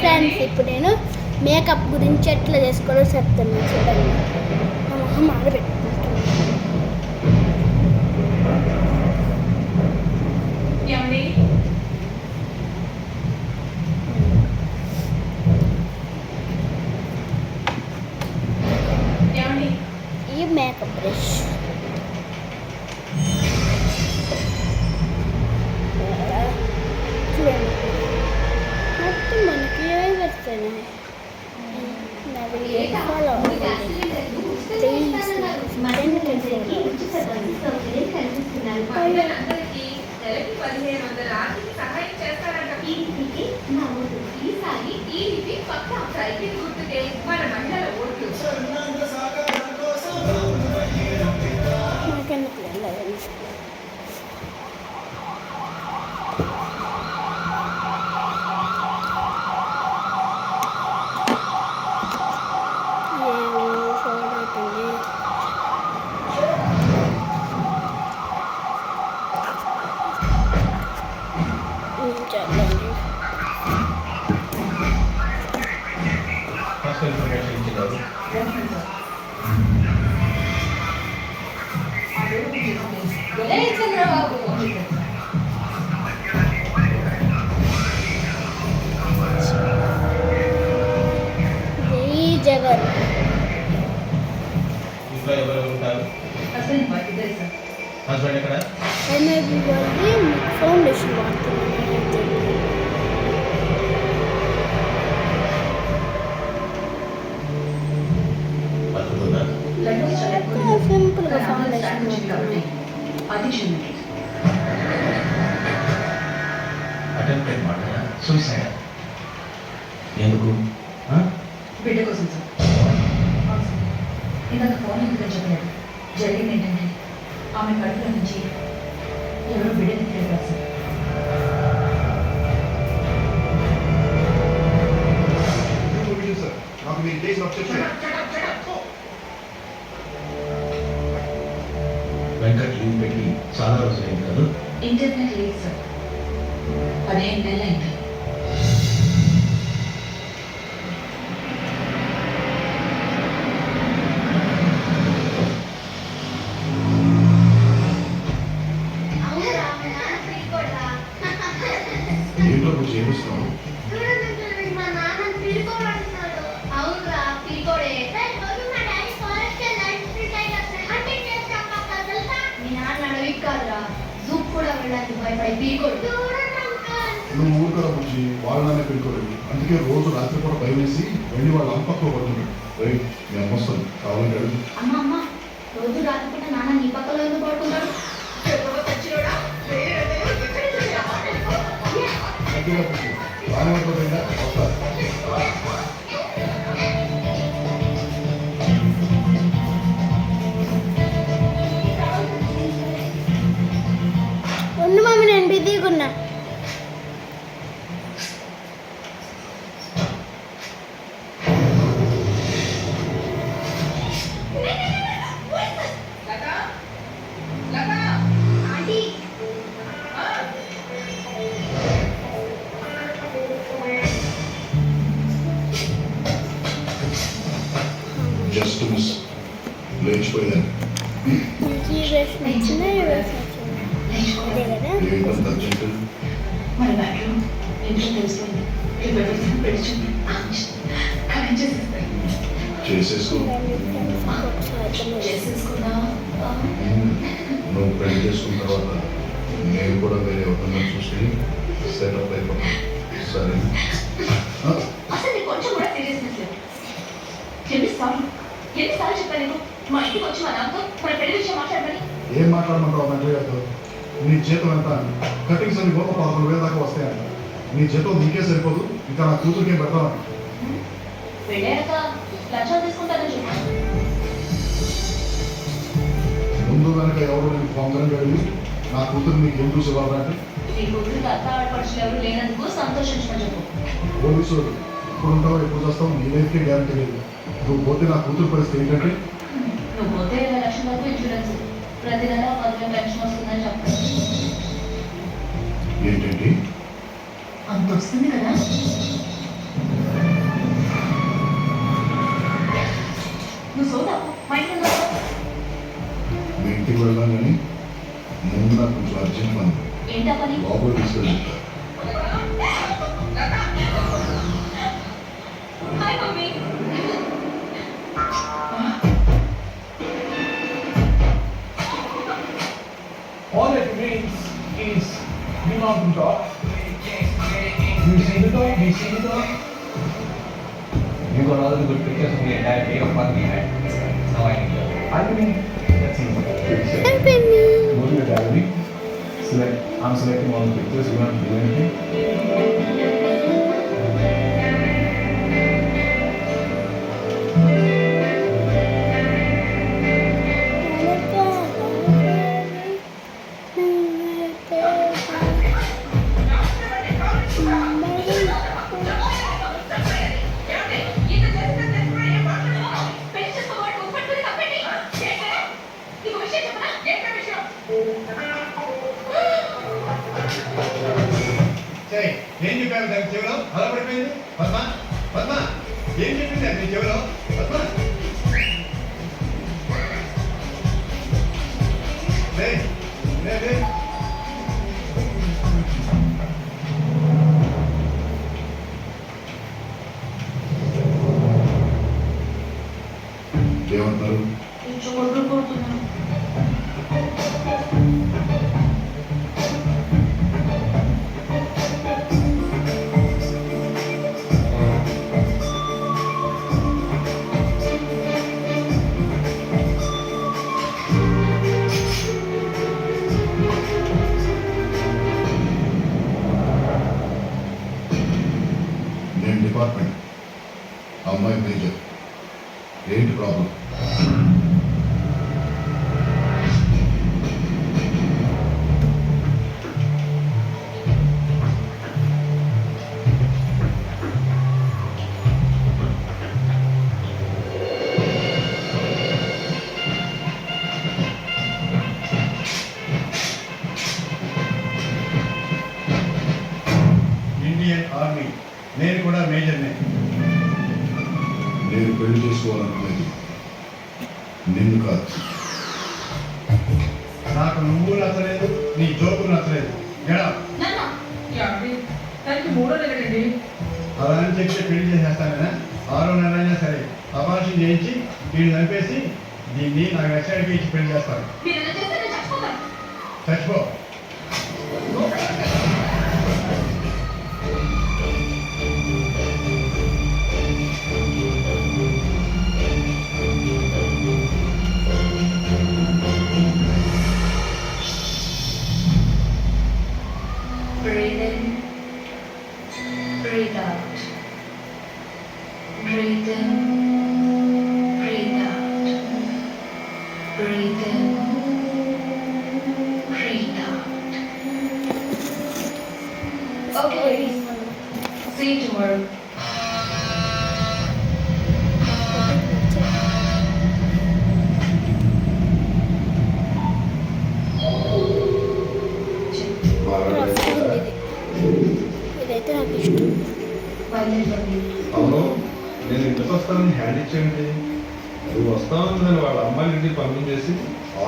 Friends ఇప్పుడు నేను makeup గురించి ఎట్లా చేసుకోవాలో చెప్తాను చూడండి. మా మొహం ఆడబెట్టుకుంటాను. ఈ మేకప్ బ్రష్ చూడండి మొత్తం మనకి ఏమి వస్తున్నాయి. ఫాలో నాకెందుకు వెళ్ళాలి. జగన్ ఇంట్లో ఎవరెవరు ఉంటారు? హస్బెండ్ ఎక్కడ? ఫౌండేషన్ వాడుతున్నాను. సింపుల్ గా ఫౌండేషన్ అటెంప్టెడ్ మాట సూసైడ్ ఎందుకు? బిడ్డ కోసం సార్. ఇందాక ఫోన్ ఎందుకని చెప్పలేదు. జరిగింది ఏంటంటే ఆమె కడుపులో నుంచి ఎవరో బిడ్డని తెలియదు సార్. వెంకట్ లీవ్ పెట్టి చాలా రోజులైంది కదా? ఇంటర్నెట్ లేదు సార్. 15 నెలలు అయింది. నువ్వు ఊరుకరా బుజ్జి, వాళ్ళనే పెట్టుకోలేదు. అందుకే రోజు రాత్రి కూడా భయం వేసి వెళ్ళి వాళ్ళ అమ్మపక్కలో పడుతున్నాడు. రైట్ మీ అమ్మ వస్తుంది కావాలంటే అడుగు. అమ్మ రోజు రాత్రి పూట నాన్న నీ పక్కలో ఎందుకు పడుకున్నాడు? బాగానే పడుతుందా? వస్తా. ఉండు మమ్మీ, నేను బిజీగా ఉన్నా. జస్ట్ మిస్ లేచిపోయాను. ఏంటంత అర్జెంట్? మరి బెడ్రూమ్ ఇంట్లో తెలిసిపోయింది. చేసేసుకున్నా. నువ్వు పెళ్లి చేసుకున్న తర్వాత నేను కూడా వేరే ఎవరన్నా చూసి సెటప్ అయిపోతాను. సరే అసలు నీకు కొంచెం కూడా సీరియస్నెస్ లేదు. ఎన్నిసార్లు చెప్పాను నేను మా ఇంటికి వచ్చి మా నాన్నతో మన పెళ్లి విషయం మాట్లాడమని. ఏం మాట్లాడమంటావు నండి గారితో? నీ జీతం ఎంత? కటింగ్స్ అన్ని గొప్ప 11,000 దాకా వస్తాయంట. నీ జీతం నీకే సరిపోదు, ఇంకా నా కూతురికి పెడతాను. పెళ్ళాక లక్షలు తీసుకుంటానని చెప్పాను. ముందు కనుక ఎవరు నేను పొంగని వెళ్ళి నా కూతురు నీకు ఏం చూసి ఇవ్వాలంటే నీ కూతురికి అత్త ఆడపడుచులు ఎవరు లేనందుకు సంతోషించమని చెప్పు. పోలీసు ఎప్పుడు ఉంటావు ఎప్పుడు వస్తావు నీ లైఫ్కే గ్యారంటీ లేదు. నువ్వు పోతే నా కూతురు పరిస్థితి ఏంటంటే నువ్వు పోతే 20 లక్షల వరకు ఇన్సూరెన్స్, ప్రతి నెల 10,000 పెన్షన్ వస్తుందని చెప్పాను. ఏంటండి అంత వస్తుంది కదా? You got all the good pictures of the entire day of fun we had. Now I need you. I mean, that's easy. అయిపోయింది. Go to your gallery. I'm selecting all the pictures. You want to do anything? ఏం చెప్పారు దాని చెవిలో అలా పడిపోయింది పద్మ పద్మ ఏం చెప్పింది అది చెవిలో పద్మ లే లే లే ఏమంటారు? కొంచెం ఒళ్ళు కొడుతున్నాను. నేను డిపార్ట్మెంట్, అమ్మాయి మేజర్. ఏంటి ప్రాబ్లం? ఇండియన్ ఆర్మీ, నేను కూడా మేజర్నే. నేను పెళ్లి చేసుకోవాలనుకునేది నిన్ను కాదు. నాకు నువ్వు నచ్చలేదు, నీ జోకులు నచ్చలేదు. గడా దానికి 3వ నెలండి. అలా అని చెప్పి పెళ్లి చేసేస్తానేనా? 6వ నెలైనా సరే అపార్షన్ చేయించి వీళ్ళు చంపేసి దీన్ని నాకు నచ్చినట్టు ఇచ్చి పెళ్లి చేస్తాను. మీరు ఎలా చేస్తే నేను చచ్చిపోతాను. చచ్చిపో. Breathe in, breathe out. Breathe in, breathe out. Breathe in, breathe out. Okay, ladies. See you tomorrow. ఇదైతే నాకు ఇష్టం. అవును, నేను ఇంటికి వస్తానని హ్యాండ్ ఇచ్చేయండి. నువ్వు వస్తావని వాళ్ళ అమ్మాయిని ఇంటికి పంపించేసి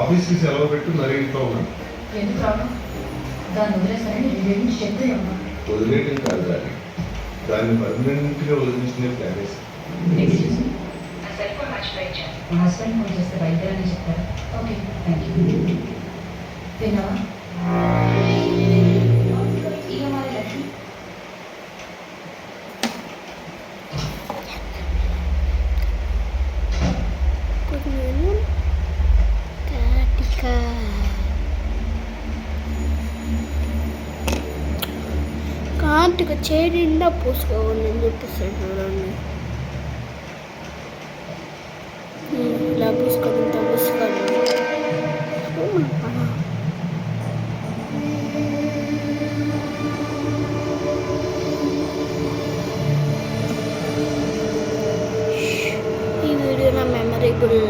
ఆఫీస్కి సెలవు పెట్టి మరీ ఇంట్లో ఉన్నాను. ఎందుకు రావడం? దాన్ని వదిలేస్తారని నేను నుంచి చెప్తే అమ్మా. వదిలేయటం కాదు దాన్ని, దాన్ని పర్మనెంట్గా వదిలించుకునే ప్లాన్ వేసి. మా హస్బెండ్ ఫోన్ చేస్తే బయలుదేరని చెప్తారా? Okay, thank you. విన్నావా? ఇవ్వాలి లక్ష్మి. నేను కాటిక కాటిక చేరిండా పూసుకోవాలి అని చెప్పేస్తాడు చూడండి. ఇలా పూసుకోవాలి, ఇంత పూసుకోవాలి. ఈ వీడియో నా మెమరబుల్.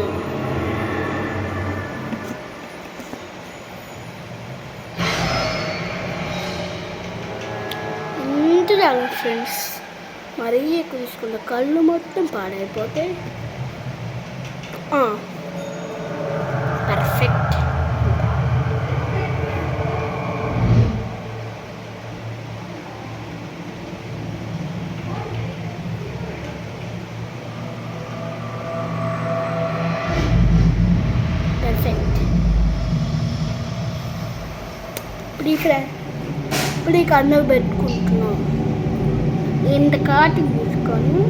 ఇంత చాలు ఫ్రెండ్స్, మరీ ఎక్కువ తీసుకుంటే కళ్ళు మొత్తం పాడైపోతాయి. పర్ఫెక్ట్. పర్ఫెక్ట్. ఇప్పుడు ఈ కన్ను పెట్టుకుంటున్నాం. ఇంత కాటి మూసుకొని